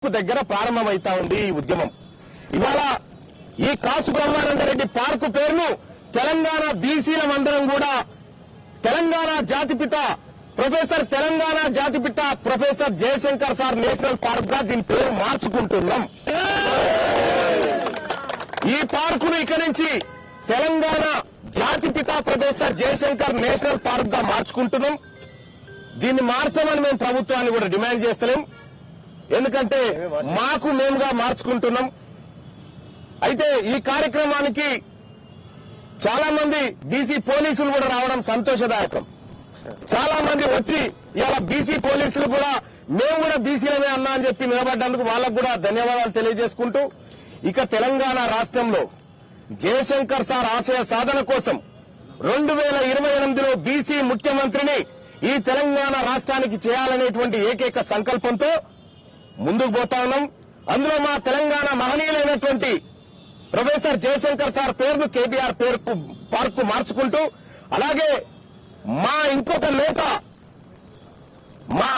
దగ్గర ప్రారంభమైతా ఉంది ఈ ఉద్యమం. ఇవాళ ఈ కాసు బ్రహ్మానందరెడ్డి పార్కు పేరును తెలంగాణ బీసీలమందరం కూడా తెలంగాణ జాతిపిత professor Jayashankar sir national park గా దీని పేరు మార్చుకుంటున్నాం. ఈ పార్కును ఇక్కడి నుంచి తెలంగాణ జాతిపిత ప్రొఫెసర్ జయశంకర్ నేషనల్ పార్క్ గా మార్చుకుంటున్నాం. దీన్ని మార్చమని మేము ప్రభుత్వాన్ని కూడా డిమాండ్ చేస్తలేం, ఎందుకంటే మాకు మేముగా మార్చుకుంటున్నాం. అయితే ఈ కార్యక్రమానికి చాలా మంది బీసీ పోలీసులు కూడా రావడం సంతోషదాయకం. చాలా మంది వచ్చి ఇవాళ బీసీ పోలీసులు కూడా మేము కూడా బీసీలమే అన్నా అని చెప్పి నిలబడ్డందుకు వాళ్ళకు కూడా ధన్యవాదాలు తెలియజేసుకుంటూ, ఇక తెలంగాణ రాష్ట్రంలో జయశంకర్ సార్ ఆశయ సాధన కోసం 2028లో బీసీ ముఖ్యమంత్రిని ఈ తెలంగాణ రాష్ట్రానికి చేయాలనేటువంటి ఏకైక సంకల్పంతో ముందుకు పోతా ఉన్నాం. అందులో మా తెలంగాణ మహనీయులైనటువంటి ప్రొఫెసర్ జయశంకర్ సార్ పేరును కేబీఆర్ పార్కు మార్చుకుంటూ, అలాగే మా ఇంకొక నేత మా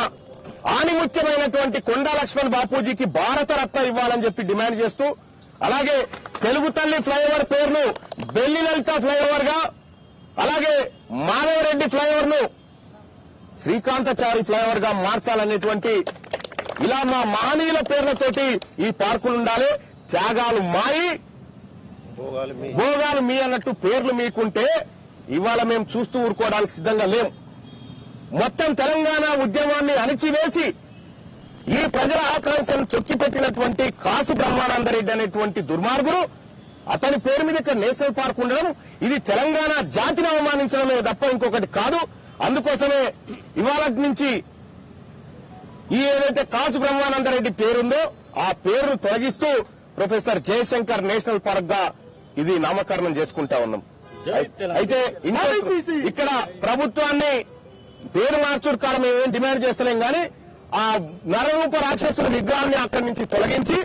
ఆణిముత్యమైనటువంటి కొండా లక్ష్మణ్ బాపూజీకి భారతరత్న ఇవ్వాలని చెప్పి డిమాండ్ చేస్తూ, అలాగే తెలుగు తల్లి ఫ్లైఓవర్ పేరును బెల్లి లలిత ఫ్లైఓవర్ గా, అలాగే మాధవరెడ్డి ఫ్లైఓవర్ ను శ్రీకాంతాచారి ఫ్లైఓవర్ గా మార్చాలనేటువంటి ఇలా మా మహనీయుల పేర్లతోటి ఈ పార్కులు ఉండాలి. త్యాగాలు మాయి భోగాలు మీ అన్నట్టు పేర్లు మీకుంటే ఇవాళ మేము చూస్తూ ఊరుకోవడానికి సిద్ధంగా లేం. మొత్తం తెలంగాణ ఉద్యమాన్ని అణిచివేసి ఈ ప్రజల ఆకాంక్షను చొక్కిపెట్టినటువంటి కాసు బ్రహ్మానందరెడ్డి అనేటువంటి దుర్మార్గుడు, అతని పేరు మీద ఇక్కడ నేషనల్ పార్క్ ఉండడం ఇది తెలంగాణ జాతిని అవమానించడమే తప్ప ఇంకొకటి కాదు. అందుకోసమే ఇవాళ నుంచి ఈ ఏదైతే కాసు బ్రహ్మానందరెడ్డి పేరుందో ఆ పేరును తొలగిస్తూ ప్రొఫెసర్ జయశంకర్ నేషనల్ పార్క్ గా ఇది నామకరణం చేసుకుంటా ఉన్నాం. అయితే ఇక్కడ ప్రభుత్వాన్ని పేరు మార్చుడు కాలం ఏం డిమాండ్ చేస్తలేం గానీ ఆ నరరూప రాక్షసుల విగ్రహాన్ని అక్కడి నుంచి తొలగించి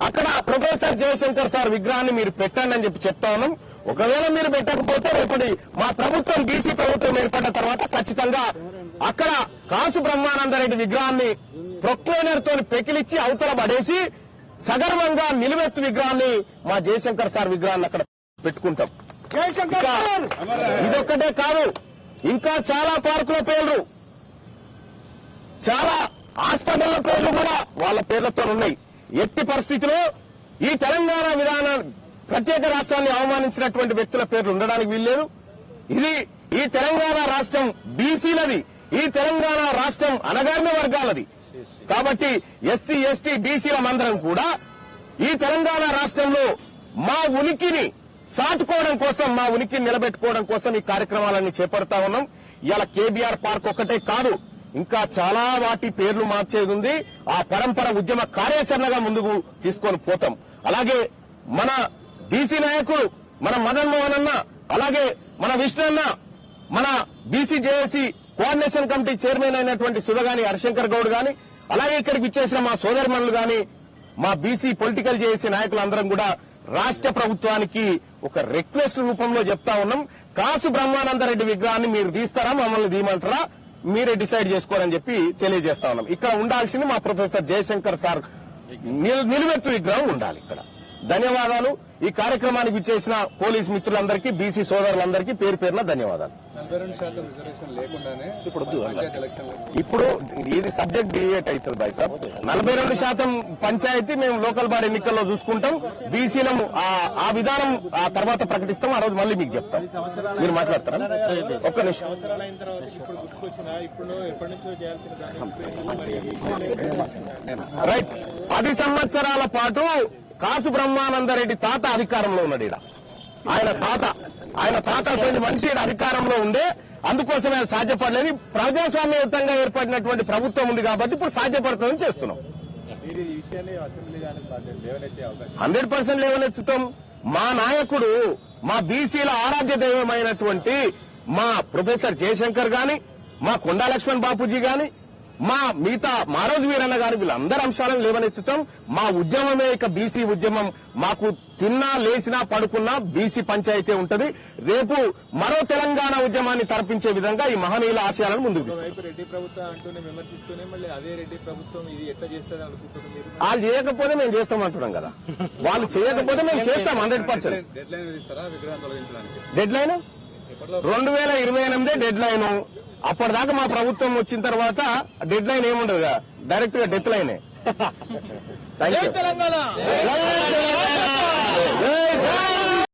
అక్కడ ప్రొఫెసర్ జయశంకర్ సార్ విగ్రహాన్ని మీరు పెట్టండి అని చెప్పి చెప్తా ఉన్నాం. ఒకవేళ మీరు పెట్టకపోతే రేపటి మా ప్రభుత్వం బీసీ ప్రభుత్వం ఏర్పడిన తర్వాత ఖచ్చితంగా అక్కడ కాసు బ్రహ్మానందరెడ్డి విగ్రహాన్ని ప్రొక్లైనర్ తో పెకిలిచ్చి అవతల పడేసి సగర్వంగా నిలువెత్తు విగ్రహాన్ని మా జయశంకర్ సార్ విగ్రహాన్ని అక్కడ పెట్టుకుంటాం. ఇదొక్కటే కాదు, ఇంకా చాలా పార్కుల పేర్లు, చాలా హాస్పిటళ్ల పేర్లు కూడా వాళ్ళ పేర్లతో ఉన్నాయి. ఎట్టి పరిస్థితిలో ఈ తెలంగాణ విధానం ప్రత్యేక రాష్ట్రాన్ని అవమానించినటువంటి వ్యక్తుల పేర్లు ఉండడానికి వీల్లేదు. ఇది ఈ తెలంగాణ రాష్ట్రం బీసీలది, ఈ తెలంగాణ రాష్ట్రం అణగారిన వర్గాలది. కాబట్టి ఎస్సీ ఎస్టీ బీసీల మందరం కూడా ఈ తెలంగాణ రాష్ట్రంలో మా ఉనికిని సాటుకోవడం కోసం, మా ఉనికిని నిలబెట్టుకోవడం కోసం ఈ కార్యక్రమాలన్నీ చేపడతా ఉన్నాం. ఇవాళ కేబీఆర్ పార్క్ ఒక్కటే కాదు, ఇంకా చాలా వాటి పేర్లు మార్చేది ఉంది. ఆ పరంపర ఉద్యమ కార్యాచరణగా ముందుకు తీసుకొని పోతాం. అలాగే మన బీసీ నాయకుడు మన మదన్ మోహన్ అన్న, అలాగే మన విష్ణు అన్న, మన BC JAC coordination committee chairman అయినటువంటి సుధగాని హరిశంకర్ గౌడ్ గాని, అలాగే ఇక్కడికి ఇచ్చేసిన మా సోదరిమణులు గాని, మా బీసీ పొలిటికల్ జేఏసీ నాయకులందరం కూడా రాష్ట్ర ప్రభుత్వానికి ఒక రిక్వెస్ట్ రూపంలో చెప్తా ఉన్నాం. కాసు బ్రహ్మానందరెడ్డి విగ్రహాన్ని మీరు తీస్తారా, మమ్మల్ని తీయమంటారా, మీరే డిసైడ్ చేసుకోరని చెప్పి తెలియజేస్తా ఉన్నాం. ఇక్కడ ఉండాల్సింది మా ప్రొఫెసర్ జయశంకర్ సార్ నిలువెత్తు విగ్రహం ఉండాలి ఇక్కడ. ధన్యవాదాలు. ఈ కార్యక్రమానికి విచ్చేసిన పోలీస్ మిత్రులందరికీ, బీసీ సోదరులందరికీ పేరు పేరున ధన్యవాదాలు. ఇప్పుడు ఇది సబ్జెక్ట్ డివేట్ అవుతుంది బాయ్ సార్. 42% పంచాయతీ మేము లోకల్ బాడీ ఎన్నికల్లో చూసుకుంటాం. బీసీలను ఆ విధానం ఆ తర్వాత ప్రకటిస్తాం. ఆ రోజు మళ్ళీ మీకు చెప్తాం. మీరు మాట్లాడతారా? ఒక్క నిమిషం. రైట్. 10 సంవత్సరాల పాటు కాసు బ్రహ్మానందరెడ్డి తాత అధికారంలో ఉన్నాడు. ఆయన తాత మనిషి అధికారంలో ఉండే, అందుకోసమే సాధ్యపడలేదు. ప్రజాస్వామ్యయుతంగా ఏర్పడినటువంటి ప్రభుత్వం ఉంది కాబట్టి ఇప్పుడు సాధ్యపడుతుందని చేస్తున్నాం. 100% లేవనెత్తుతాం. మా నాయకుడు, మా బీసీల ఆరాధ్య దైవమైనటువంటి మా ప్రొఫెసర్ జయశంకర్ గాని, మా కొండా లక్ష్మణ్ బాపూజీ గాని, మా మిగతా మారోజు వీరన్న గారు వీళ్ళందరి అంశాలను లేవనెత్తుతాం. మా ఉద్యమమే ఇక బీసీ ఉద్యమం. మాకు తిన్నా లేచినా పడుకున్నా బీసీ పంచాయతీ ఉంటది. రేపు మరో తెలంగాణ ఉద్యమాన్ని తరపించే విధంగా ఈ మహనీయుల ఆశయాలను ముందుకు తీసుకెళ్తాం. రెడ్డి ప్రభుత్వం అంటూనే విమర్శిస్తూనే మళ్ళీ అదే రెడ్డి ప్రభుత్వం ఇది ఎట్లా చేస్తుంది అనుకుంటున్నారు? వాళ్ళు చేయకపోతే మేము చేస్తామంటున్నాం కదా. వాళ్ళు చేయకపోతే మేము చేస్తాం 100%. డెడ్ లైన్ ఇస్తారా విగ్రహం తొలగించడానికి? Deadline 2028 deadline. అప్పటిదాకా మా ప్రభుత్వం వచ్చిన తర్వాత డెడ్ లైన్ ఏముండదు, డైరెక్ట్ గా డెత్ లైనే. Thank you. తెలంగాణ. జై తెలంగాణ. జై జై